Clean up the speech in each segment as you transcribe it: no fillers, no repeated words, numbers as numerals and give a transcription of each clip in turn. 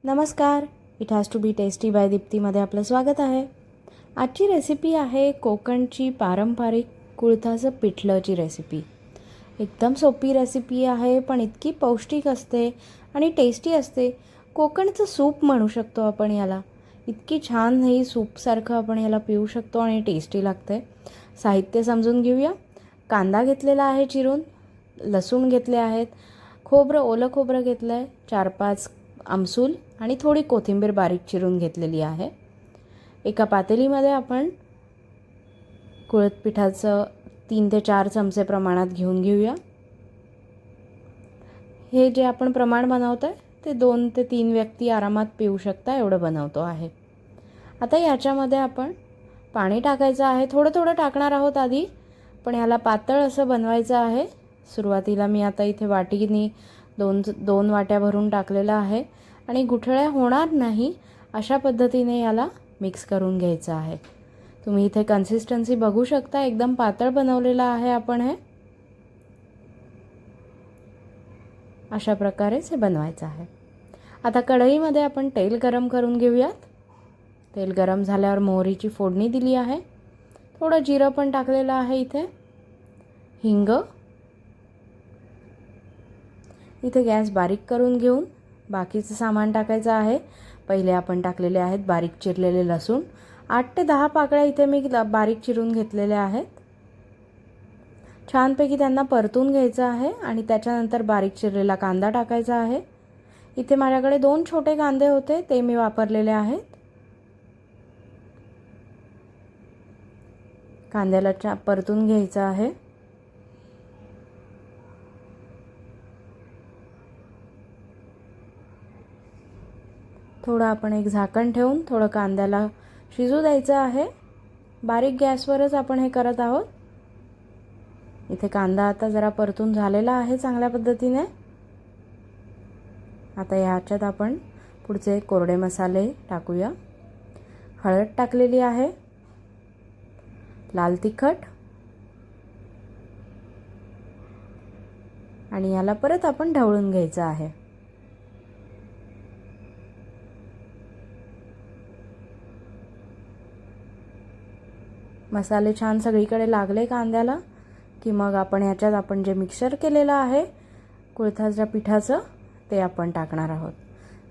नमस्कार. It has to be tasty by दीप्तीमध्ये आपलं स्वागत आहे. आजची रेसिपी आहे कोकणची पारंपरिक कुळथाचं पिठलंची रेसिपी. एकदम सोपी रेसिपी आहे, पण इतकी पौष्टिक असते आणि टेस्टी असते. कोकणचं सूप म्हणू शकतो आपण याला. इतकी छान ही सूपसारखं आपण याला पिऊ शकतो आणि टेस्टी लागते. साहित्य समजून घेऊया. कांदा घेतलेला आहे चिरून, लसूण घेतले आहेत, खोबरं ओलं खोबरं घेतलं आहे, 4-5 आमसूल आणि थोडी कोथिंबीर बारीक चिरून घेतलेली आहे. एका पातेलीमध्ये आपण कुळथ पिठाचं 3 ते 4 चमचे प्रमाणात घेऊया. हे जे आपण प्रमाण बनवतो आहे ते 2 ते 3 व्यक्ती आरामात पिऊ शकता एवढं बनवतो आहे. आता याच्यामध्ये आपण पाणी टाकायचं आहे. थोडं थोडं टाकणार आहोत आधी, पण ह्याला पातळ असं बनवायचं आहे. सुरुवातीला मी आता इथे वाटीनी 2 वाट्या भरून टाकलेलं आहे आणि गुठळ्या होणार नाही अशा पद्धतीने याला मिक्स करून घ्यायचं आहे. तुम्ही इथे कन्सिस्टन्सी बघू शकता, एकदम पातळ बनवलेलं आहे आपण. हे अशा प्रकारेच हे बनवायचं आहे. आता कढईमध्ये आपण तेल गरम करून घेऊयात. तेल गरम झाल्यावर मोहरीची फोडणी दिली आहे. थोडं जिरं पण टाकलेलं आहे इथे. हिंग. इथे गॅस बारीक करून घेऊन बाकीचं सामान टाकायचं आहे. पहिले आपण टाकलेले आहेत बारीक चिरलेले लसूण. 8 ते 10 पाकळ्या इथे मी बारीक चिरून घेतलेल्या आहेत. छानपैकी त्यांना परतून घ्यायचं आहे आणि त्याच्यानंतर बारीक चिरलेला कांदा टाकायचा आहे. इथे माझ्याकडे 2 छोटे कांदे होते, ते मी वापरलेले आहेत. कांद्याला परतून घ्यायचं आहे. थोडं आपण एक झाकण ठेवून थोडं कांद्याला शिजू द्यायचं आहे. बारीक गॅसवरच आपण हे करत आहोत. इथे कांदा आता जरा परतून झालेला आहे चांगल्या पद्धतीने. आता ह्याच्यात आपण पुढचे कोरडे मसाले टाकूया. हळद टाकलेली आहे, लाल तिखट, आणि याला परत आपण ढवळून घ्यायचं आहे. मसाले छान सगळीकडे लागले कांद्याला की मग आपण ह्याच्यात आपण जे मिक्सचर केलेलं आहे कुळथाच्या पिठाचं ते आपण टाकणार आहोत.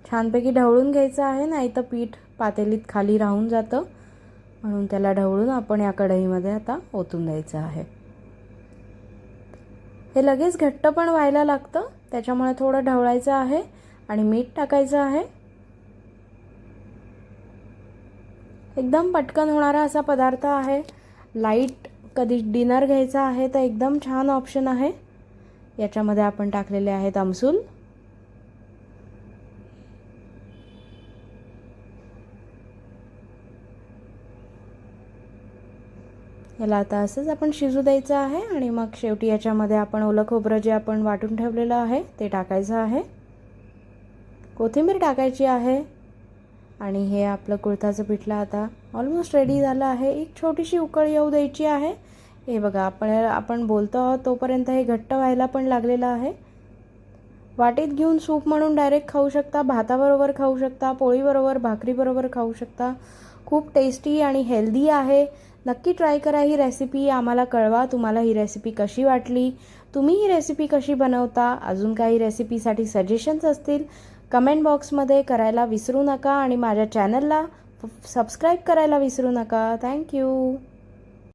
छानपैकी ढवळून घ्यायचं आहे, नाही तर पीठ पातेलीत खाली राहून जातं. म्हणून त्याला ढवळून आपण या कढईमध्ये आता ओतून द्यायचं आहे. हे लगेच घट्ट पण व्हायला लागतं, त्याच्यामुळे थोडं ढवळायचं आहे आणि मीठ टाकायचं आहे. एकदम पटकन होणारा असा पदार्थ आहे. लाईट कधी डिनर घ्यायचा आहे तर एकदम छान ऑप्शन आहे. याच्यामध्ये आपण टाकलेले आहेत आमसूल. याला आता असंच आपण शिजू द्यायचं आहे आणि मग शेवटी याच्यामध्ये आपण ओलं खोबरं जे आपण वाटून ठेवलेलं आहे ते टाकायचं आहे. कोथिंबीर टाकायची आहे आणि हे आपलं कुळथाचं पिठलं आता ऑलमोस्ट रेडी झालं आहे. एक छोटीशी उकळ येऊ द्यायची आहे. हे बघा, आपण बोलतो आहोत तोपर्यंत हे घट्ट व्हायला पण लागलेलं आहे. वाटीत घेऊन सूप म्हणून डायरेक्ट खाऊ शकता, भाताबरोबर खाऊ शकता, पोळीबरोबर, भाकरीबरोबर खाऊ शकता. खूप टेस्टी आणि हेल्दी आहे. नक्की ट्राय करा ही रेसिपी. आम्हाला कळवा तुम्हाला ही रेसिपी कशी वाटली, तुम्ही ही रेसिपी कशी बनवता. अजून काही रेसिपीसाठी सजेशन्स असतील कमेंट बॉक्समध्ये करायला विसरू नका आणि माझ्या चॅनलला सबस्क्राईब करायला विसरू नका. थँक्यू.